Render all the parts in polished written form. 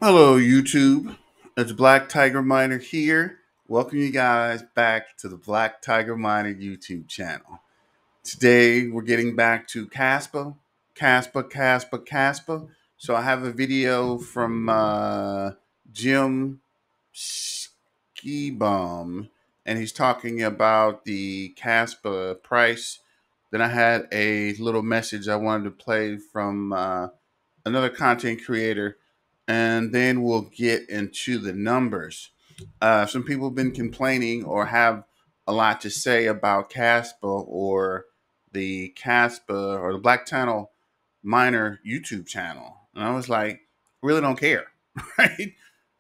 Hello, YouTube. It's Black Tiger Miner here. Welcome you guys back to the Black Tiger Miner YouTube channel. Today, we're getting back to Kaspa. So I have a video from Jim Skibum, and he's talking about the Kaspa price. Then I had a little message I wanted to play from another content creator, and then we'll get into the numbers. Some people have been complaining or have a lot to say about Kaspa or the Kaspa or the Black Channel Miner YouTube channel. And I was like, really don't care, right?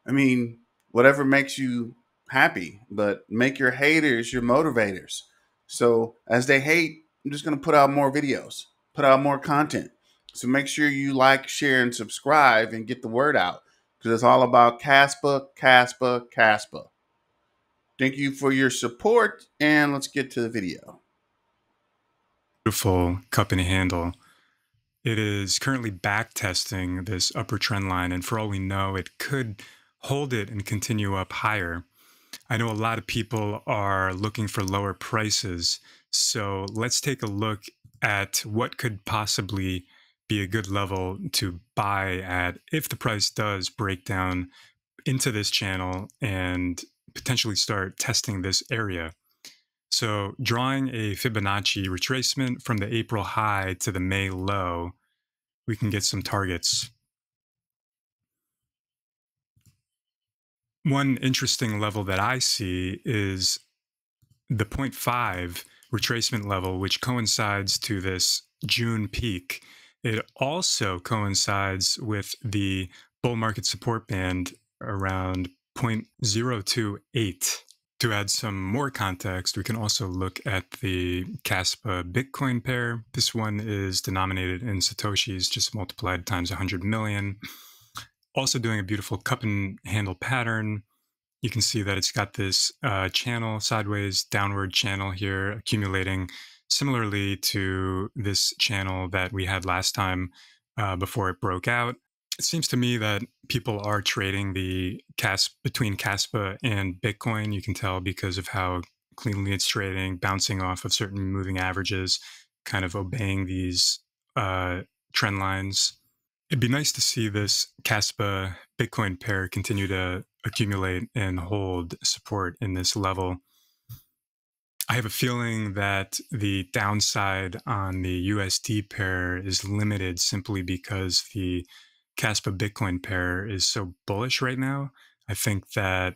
I mean, whatever makes you happy, but make your haters your motivators. So as they hate, I'm just going to put out more videos, put out more content. So make sure you like, share, and subscribe and get the word out because it's all about Kaspa. Thank you for your support, and let's get to the video. Beautiful cup and handle. It is currently back testing this upper trend line, and for all we know, it could hold it and continue up higher. I know a lot of people are looking for lower prices, so let's take a look at what could possibly be a good level to buy at if the price does break down into this channel and potentially start testing this area. So drawing a Fibonacci retracement from the April high to the May low, we can get some targets. One interesting level that I see is the 0.5 retracement level, which coincides to this June peak. It also coincides with the bull market support band around 0.028. To add some more context, we can also look at the Kaspa Bitcoin pair. This one is denominated in Satoshis, just multiplied times 100 million. Also doing a beautiful cup and handle pattern. You can see that it's got this channel, sideways downward channel here, accumulating similarly to this channel that we had last time before it broke out. It seems to me that people are trading the between Kaspa and Bitcoin. You can tell because of how cleanly it's trading, bouncing off of certain moving averages, kind of obeying these trend lines. It'd be nice to see this Kaspa Bitcoin pair continue to accumulate and hold support in this level. I have a feeling that the downside on the USD pair is limited simply because the Kaspa Bitcoin pair is so bullish right now. I think that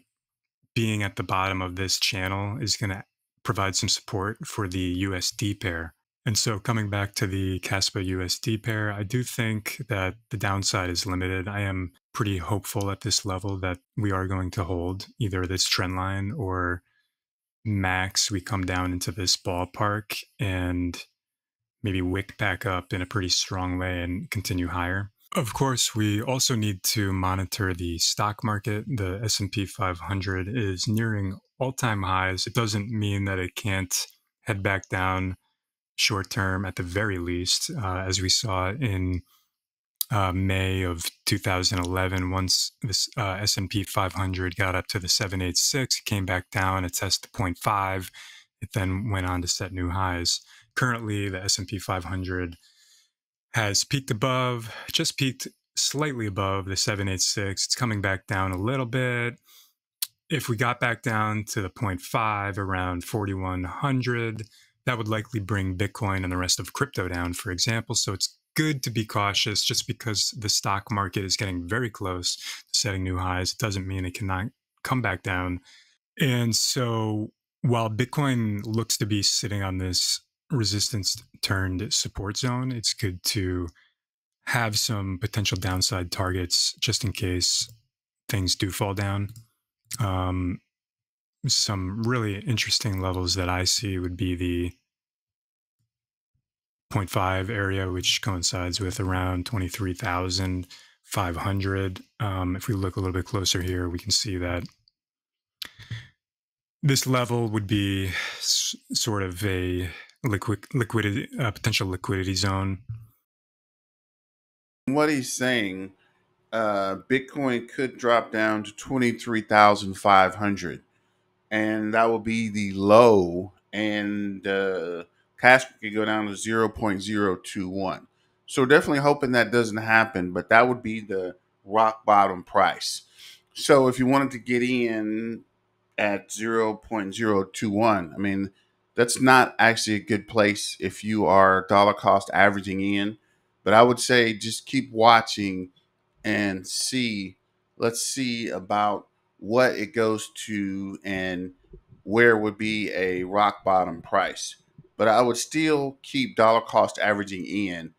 being at the bottom of this channel is going to provide some support for the USD pair. And so coming back to the Kaspa USD pair, I do think that the downside is limited. I am pretty hopeful at this level that we are going to hold either this trend line or max we come down into this ballpark and maybe wick back up in a pretty strong way and continue higher. Of course, we also need to monitor the stock market. The S&P 500 is nearing all-time highs. It doesn't mean that it can't head back down short term at the very least, as we saw in May of 2011. Once this S&P 500 got up to the 786, it came back down, it tested 0.5. It then went on to set new highs. Currently, the S&P 500 has peaked above, just peaked slightly above the 786. It's coming back down a little bit. If we got back down to the 0.5 around 4,100, that would likely bring Bitcoin and the rest of crypto down, for example. So it's good to be cautious just because the stock market is getting very close to setting new highs. It doesn't mean it cannot come back down. And so while Bitcoin looks to be sitting on this resistance turned support zone, it's good to have some potential downside targets just in case things do fall down. Some really interesting levels that I see would be the 0.5 area, which coincides with around 23,500. If we look a little bit closer here, we can see that this level would be sort of a potential liquidity zone. What he's saying, Bitcoin could drop down to 23,500, and that will be the low. And Kaspa could go down to 0.021. So definitely hoping that doesn't happen, but that would be the rock bottom price. So if you wanted to get in at 0.021, I mean, that's not actually a good place if you are dollar cost averaging in. But I would say just keep watching and see. Let's see about what it goes to and where would be a rock bottom price. But I would still keep dollar cost averaging in,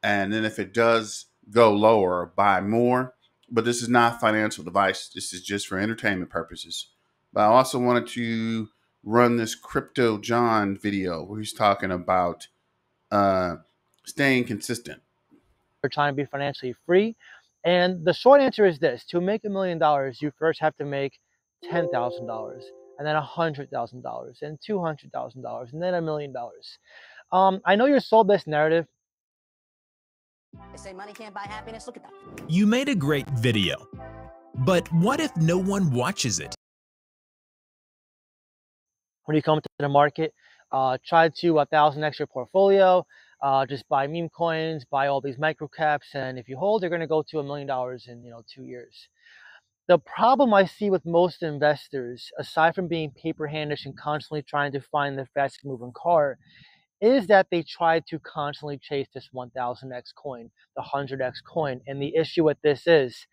and then if it does go lower, buy more. But this is not financial advice. This is just for entertainment purposes. But I also wanted to run this Crypto John video where he's talking about uh, staying consistent. They're trying to be financially free. And the short answer is this: to make $1 million, you first have to make $10,000, and then $100,000, and $200,000, and then $1 million. I know you're sold this narrative. They say money can't buy happiness. Look at that. You made a great video, but what if no one watches it? When you come to the market, try to 1,000x your portfolio. Just buy meme coins, buy all these micro caps, and if you hold, you're going to go to $1 million in 2 years. The problem I see with most investors, aside from being paper handish and constantly trying to find the fastest moving car, is that they try to constantly chase this 1000x coin, the 100x coin. And the issue with this is,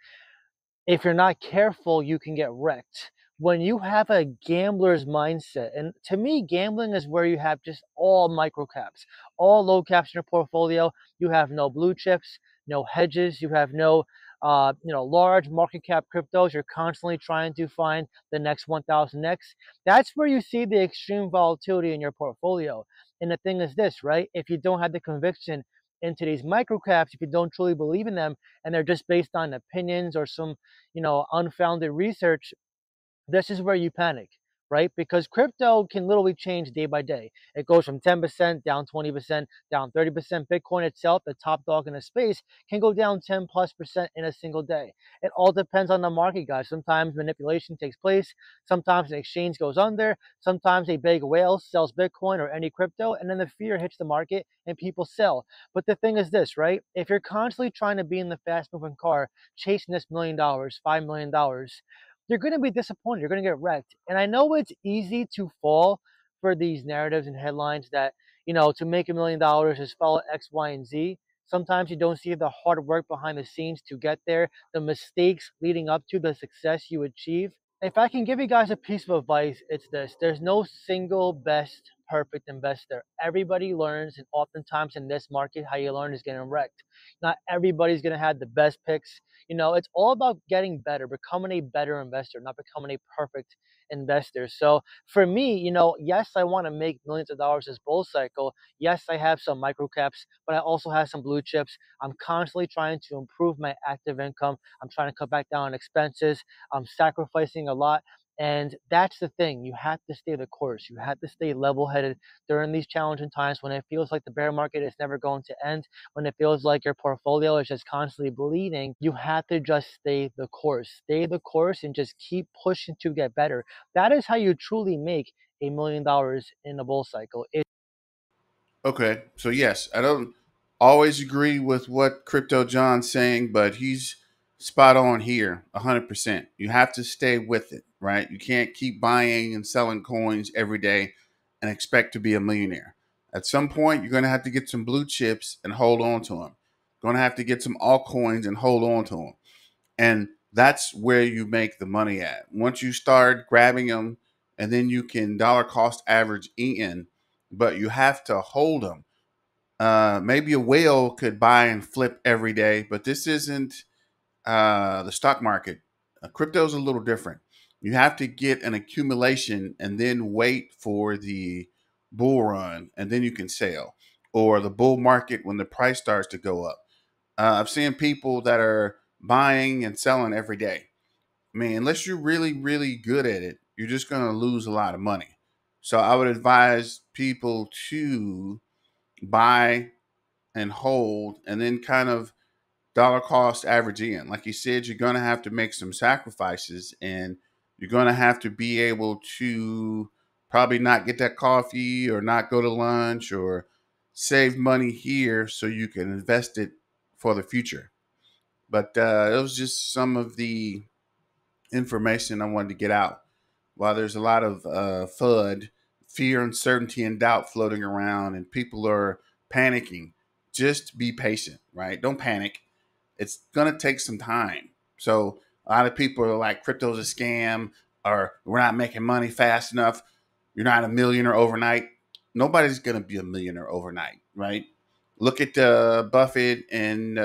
if you're not careful, you can get wrecked. When you have a gambler's mindset, and to me, gambling is where you have just all micro caps, all low caps in your portfolio. You have no blue chips, no hedges. You have no, large market cap cryptos. You're constantly trying to find the next 1000x. That's where you see the extreme volatility in your portfolio. And the thing is this, right? If you don't have the conviction into these micro caps, if you don't truly believe in them, and they're just based on opinions or some unfounded research, this is where you panic, right? Because crypto can literally change day by day. It goes from 10% down 20%, down 30%. Bitcoin itself, the top dog in the space, can go down 10+% in a single day. It all depends on the market, guys. Sometimes manipulation takes place. Sometimes an exchange goes under. Sometimes a big whale sells Bitcoin or any crypto, and then the fear hits the market and people sell. But the thing is this, right? If you're constantly trying to be in the fast moving car, chasing this $1 million, $5 million, you're going to be disappointed. You're going to get wrecked. And I know it's easy to fall for these narratives and headlines that, to make $1 million is follow X, Y, and Z. Sometimes you don't see the hard work behind the scenes to get there, the mistakes leading up to the success you achieve. If I can give you guys a piece of advice, it's this: there's no single best perfect investor. Everybody learns, and oftentimes in this market, how you learn is getting wrecked. Not everybody's going to have the best picks. It's all about getting better, becoming a better investor, not becoming a perfect investor. So for me, yes, I want to make millions of dollars this bull cycle. Yes, I have some micro caps, but I also have some blue chips. I'm constantly trying to improve my active income. I'm trying to cut back down on expenses. I'm sacrificing a lot. And that's the thing. You have to stay the course. You have to stay level-headed during these challenging times when it feels like the bear market is never going to end, when it feels like your portfolio is just constantly bleeding. You have to just stay the course. Stay the course and just keep pushing to get better. That is how you truly make $1 million in a bull cycle. Okay, so yes, I don't always agree with what Crypto John's saying, but he's spot on here, 100%. You have to stay with it, right? You can't keep buying and selling coins every day and expect to be a millionaire. At some point, you're going to have to get some blue chips and hold on to them. Going to have to get some altcoins and hold on to them. And that's where you make the money at. Once you start grabbing them, and then you can dollar cost average in, but you have to hold them. Maybe a whale could buy and flip every day, but this isn't the stock market. Crypto is a little different. You have to get an accumulation and then wait for the bull run, and then you can sell, or the bull market when the price starts to go up. I've seen people that are buying and selling every day. I mean, unless you're really, really good at it, you're just going to lose a lot of money. So I would advise people to buy and hold and then kind of dollar cost average in. Like you said, you're going to have to make some sacrifices, and you're going to have to be able to probably not get that coffee or not go to lunch or save money here so you can invest it for the future. But it was just some of the information I wanted to get out. While there's a lot of FUD, fear, uncertainty, and doubt floating around, and people are panicking, just be patient, right? Don't panic. It's going to take some time. So a lot of people are like, crypto's a scam, or we're not making money fast enough. You're not a millionaire overnight. Nobody's going to be a millionaire overnight, right? Look at Buffett and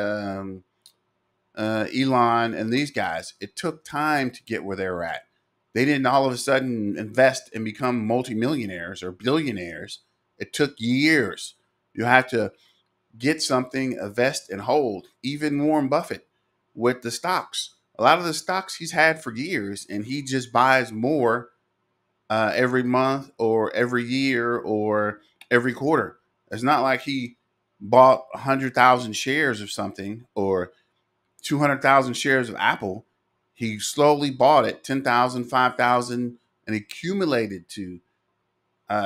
Elon and these guys. It took time to get where they're at. They didn't all of a sudden invest and become multimillionaires or billionaires. It took years. You have to get something, invest, and hold. Even Warren Buffett with the stocks. A lot of the stocks he's had for years, and he just buys more every month or every year or every quarter. It's not like he bought 100,000 shares of something or 200,000 shares of Apple. He slowly bought it, 10,000, 5,000, and accumulated to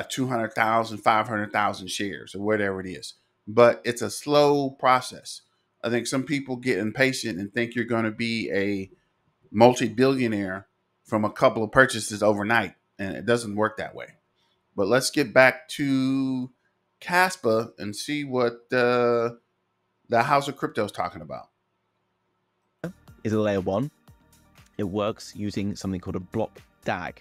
200,000, 500,000 shares or whatever it is. But it's a slow process. I think some people get impatient and think you're going to be a multi-billionaire from a couple of purchases overnight, and it doesn't work that way. But let's get back to Kaspa and see what the House of Crypto is talking about. Is a layer 1. It works using something called a blockDAG,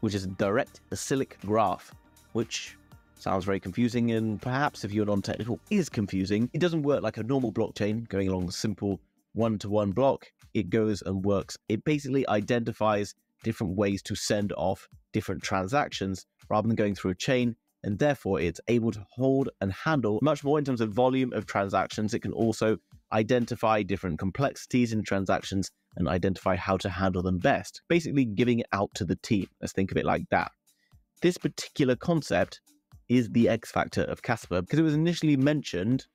which is a direct acyclic graph, which sounds very confusing, and perhaps if you're non-technical is confusing. It doesn't work like a normal blockchain going along a simple one-to-one block. It goes and works. It basically identifies different ways to send off different transactions rather than going through a chain, and therefore it's able to hold and handle much more in terms of volume of transactions. It can also identify different complexities in transactions and identify how to handle them best, basically giving it out to the team. Let's think of it like that. This particular concept is the X factor of Kaspa because it was initially mentioned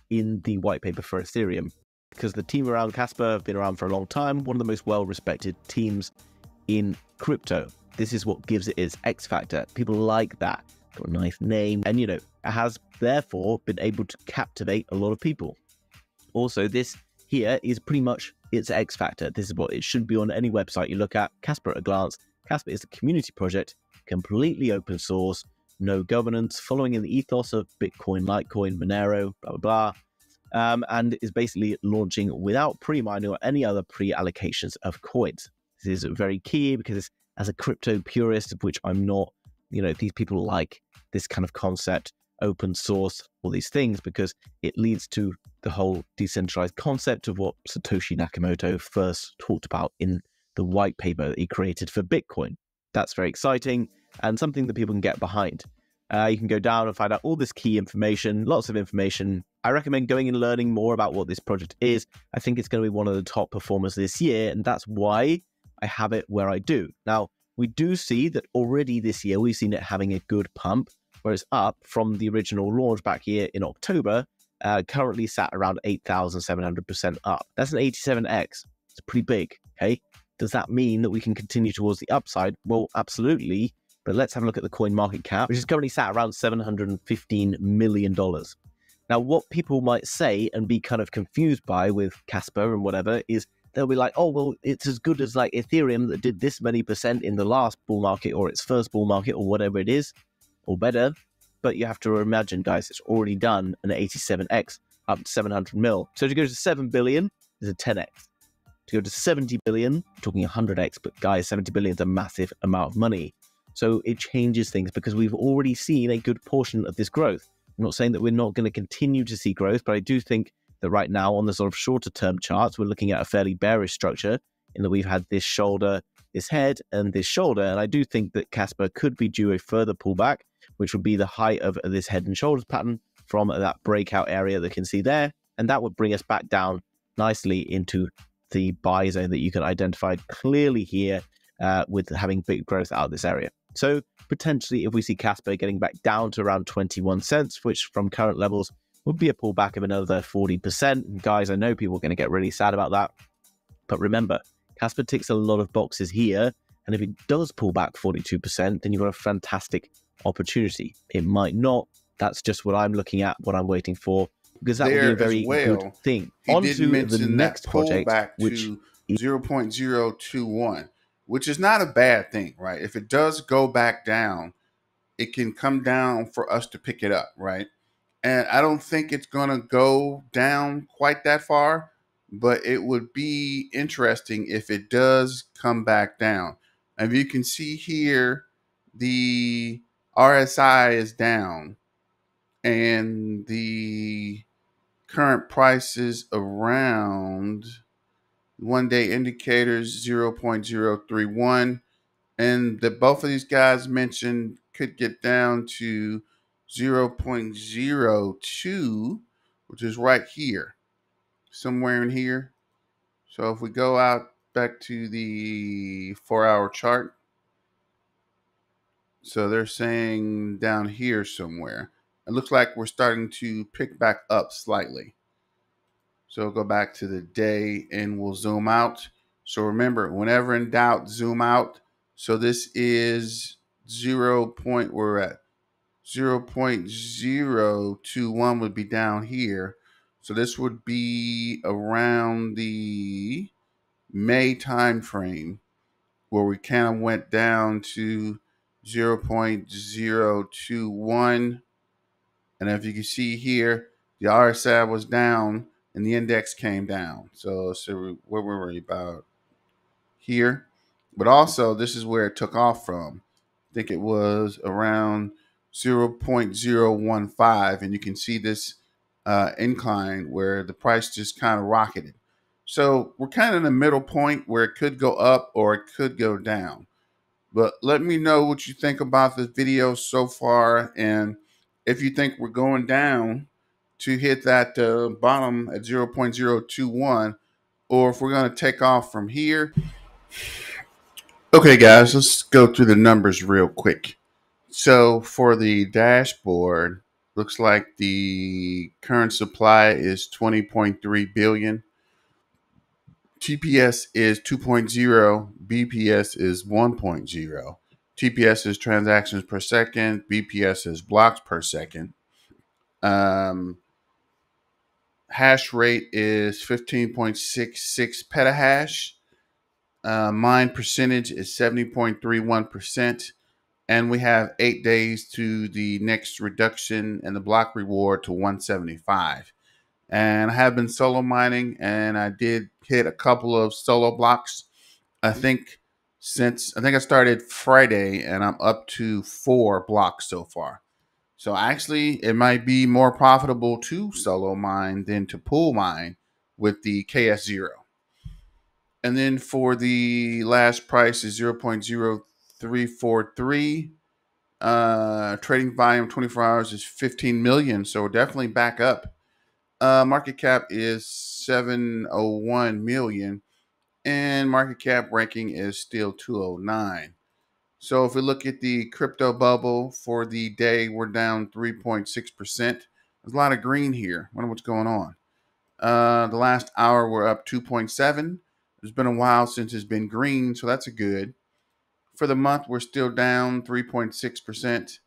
in the white paper for Ethereum, because the team around Kaspa have been around for a long time, one of the most well-respected teams in crypto. This is what gives it its X factor. People like that. Got a nice name, and it has therefore been able to captivate a lot of people. Also, this here is pretty much its X factor. This is what it should be on any website you look at. Kaspa at a glance. Kaspa is a community project, completely open source, no governance, following in the ethos of Bitcoin, Litecoin, Monero, blah, blah, blah, and is basically launching without pre-mining or any other pre-allocations of coins. This is very key because as a crypto purist, of which I'm not, these people like this kind of concept, open source, all these things, because it leads to the whole decentralized concept of what Satoshi Nakamoto first talked about in the white paper that he created for Bitcoin. That's very exciting and something that people can get behind. You can go down and find out all this key information, lots of information. I recommend going and learning more about what this project is. I think it's going to be one of the top performers this year, and that's why I have it where I do. Now, we do see that already this year, we've seen it having a good pump, where it's up from the original launch back here in October, currently sat around 8,700% up. That's an 87x. It's pretty big, okay? Does that mean that we can continue towards the upside? Well, absolutely. But let's have a look at the coin market cap, which is currently sat around $715 million. Now, what people might say and be kind of confused by with Kaspa and whatever is they'll be like, oh, well, it's as good as like Ethereum that did this many percent in the last bull market or its first bull market or whatever it is, or better. But you have to imagine, guys, it's already done an 87x up to 700 mil. So to go to 7 billion is a 10x. To go to 70 billion, you're talking 100x, but guys, 70 billion is a massive amount of money. So it changes things because we've already seen a good portion of this growth. I'm not saying that we're not going to continue to see growth, but I do think that right now on the sort of shorter term charts, we're looking at a fairly bearish structure in that we've had this shoulder, this head, and this shoulder. And I do think that Kaspa could be due a further pullback, which would be the height of this head and shoulders pattern from that breakout area that you can see there. And that would bring us back down nicely into the buy zone that you can identify clearly here with having big growth out of this area. So potentially if we see Kaspa getting back down to around 21 cents, which from current levels would be a pullback of another 40%. Guys, I know people are going to get really sad about that. But remember, Kaspa ticks a lot of boxes here. And if it does pull back 42%, then you've got a fantastic opportunity. It might not. That's just what I'm looking at, what I'm waiting for, because that would be a very good thing. He On did to the mention next that project, pullback which to 0.021, which is not a bad thing, right? If it does go back down, it can come down for us to pick it up, right? And I don't think it's going to go down quite that far, but it would be interesting if it does come back down. And you can see here, the RSI is down and the current prices around 1-day indicators 0.031, and that both of these guys mentioned could get down to 0.02, which is right here, somewhere in here. So if we go out back to the 4-hour chart, so they're saying down here somewhere. It looks like we're starting to pick back up slightly. So go back to the day and we'll zoom out. So remember, whenever in doubt, zoom out. So this is 0. We're at 0.021 would be down here. So this would be around the May time frame where we kind of went down to 0.021. And if you can see here, the RSI was down and the index came down. So where were we, about here? But also, this is where it took off from. I think it was around 0.015. And you can see this incline where the price just kind of rocketed. So we're kind of in the middle point where it could go up or it could go down. But let me know what you think about this video so far, and if you think we're going down to hit that bottom at 0.021, or if we're going to take off from here. Okay, guys, let's go through the numbers real quick. So for the dashboard, looks like the current supply is 20.3 billion. TPS is 2.0, BPS is 1.0. TPS is transactions per second, BPS is blocks per second. Hash rate is 15.66 petahash. Mine percentage is 70.31%. And we have 8 days to the next reduction and the block reward to 175. And I have been solo mining, and I did hit a couple of solo blocks. I think I started Friday, and I'm up to 4 blocks so far. So actually, it might be more profitable to solo mine than to pool mine with the KS0. And then for the last price is 0.0343. Trading volume 24 hours is 15 million. So we're definitely back up. Market cap is 701 million, and market cap ranking is still 209. So if we look at the crypto bubble for the day, we're down 3.6%. There's a lot of green here. I wonder what's going on. The last hour, we're up 2.7. There's been a while since it's been green, so that's a good. For the month, we're still down 3.6%.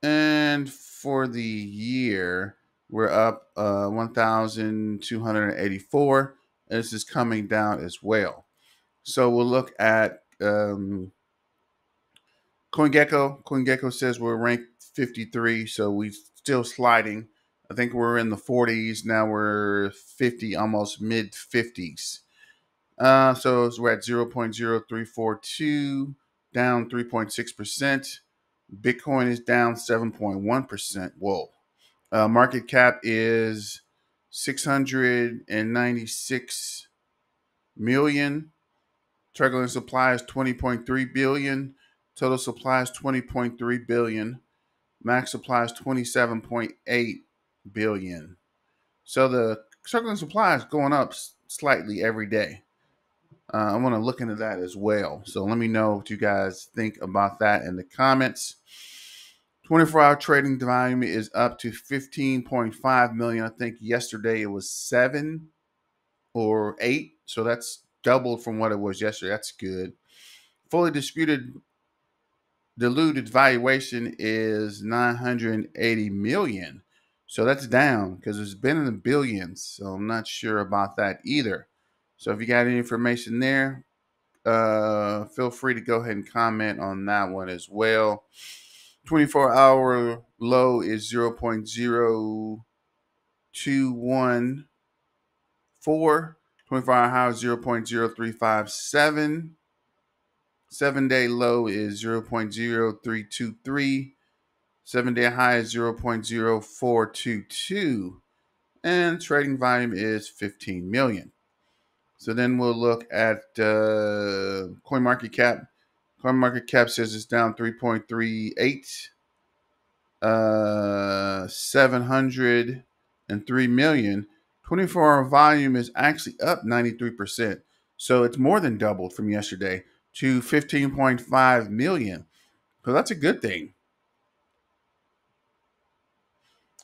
And for the year, we're up 1,284. This is coming down as well. So we'll look at CoinGecko. CoinGecko says we're ranked 53, so we're still sliding. I think we're in the 40s. Now we're 50, almost mid 50s. So we're at 0.0342, down 3.6%. Bitcoin is down 7.1%. Whoa. Market cap is 696 million. Trickling supply is 20.3 billion. Total supply is 20.3 billion. Max supply is 27.8 billion. So the circling supply is going up slightly every day. I want to look into that as well. So let me know what you guys think about that in the comments. 24-hour trading volume is up to 15.5 million. I think yesterday it was 7 or 8. So that's doubled from what it was yesterday. That's good. Fully disputed diluted valuation is 980 million. So that's down because it's been in the billions. So I'm not sure about that either. So if you got any information there, feel free to go ahead and comment on that one as well. 24-hour low is 0.0214. 24-hour high is 0.0357. 7-day low is 0.0323. 7-day high is 0.0422. And trading volume is 15 million. So then we'll look at CoinMarketCap. CoinMarketCap says it's down 3.38. 703 million. 24-hour volume is actually up 93%. So it's more than doubled from yesterday to 15.5 million. So that's a good thing.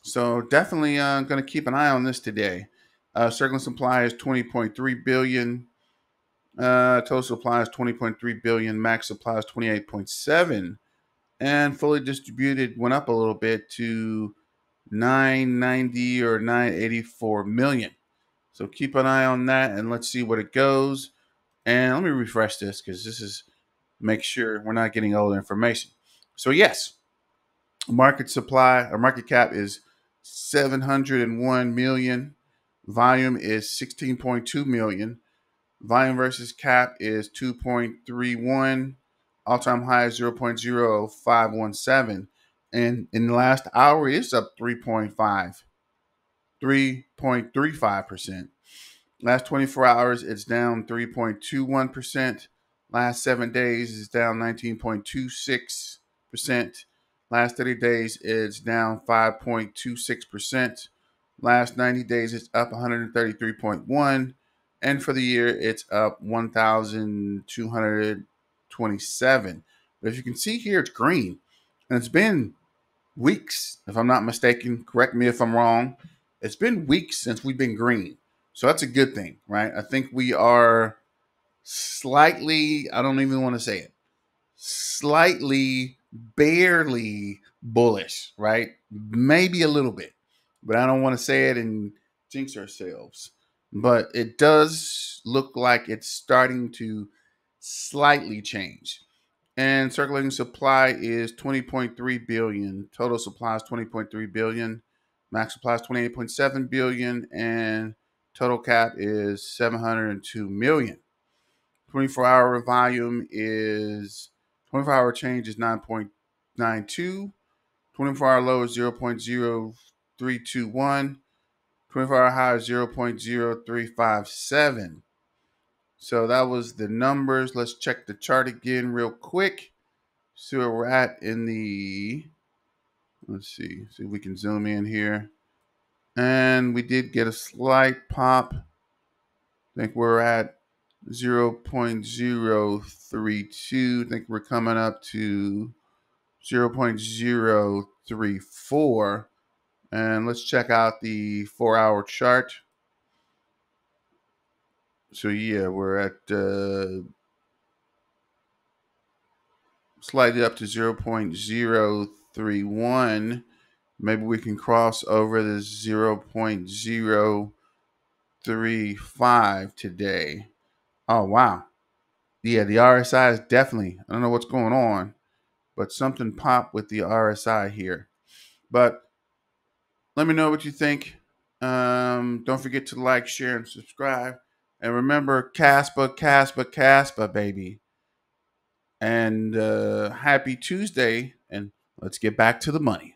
So definitely going to keep an eye on this today. Circling supply is 20.3 billion. Total supply is 20.3 billion. Max supply is 28.7. And fully distributed went up a little bit to 990 or 984 million. So keep an eye on that and let's see what it goes. And let me refresh this because this is make sure we're not getting old information. So yes, market supply or market cap is 701 million. Volume is 16.2 million. Volume versus cap is 2.31. All-time high is 0.0517. And in the last hour, it's up 3.35%. Last 24 hours, it's down 3.21%. Last 7 days, it's down 19.26%. Last 30 days, it's down 5.26%. Last 90 days, it's up 133.1%. And for the year, it's up 1,227. But if you can see here, it's green. And it's been weeks, if I'm not mistaken. Correct me if I'm wrong. It's been weeks since we've been green. So that's a good thing, right? I think we are slightly, I don't even want to say it, slightly, barely bullish, right? Maybe a little bit, but I don't want to say it and jinx ourselves. But it does look like it's starting to slightly change. And circulating supply is 20.3 billion. Total supply is 20.3 billion. Max supply is 28.7 billion. And total cap is 702 million. 24-hour volume is 24-hour change is 9.92. 24-hour low is 0.0321. 24-hour high is 0.0357. So that was the numbers. Let's check the chart again real quick. See where we're at in the, let's see if we can zoom in here. And we did get a slight pop. I think we're at 0.032. I think we're coming up to 0.034. And let's check out the 4-hour chart. So yeah, we're at slightly up to 0.031. Maybe we can cross over the 0.035 today. Oh, wow. Yeah, the RSI is definitely, I don't know what's going on, but something popped with the RSI here. But let me know what you think. Don't forget to like, share, and subscribe. And remember, Kaspa, baby. And happy Tuesday. And let's get back to the money.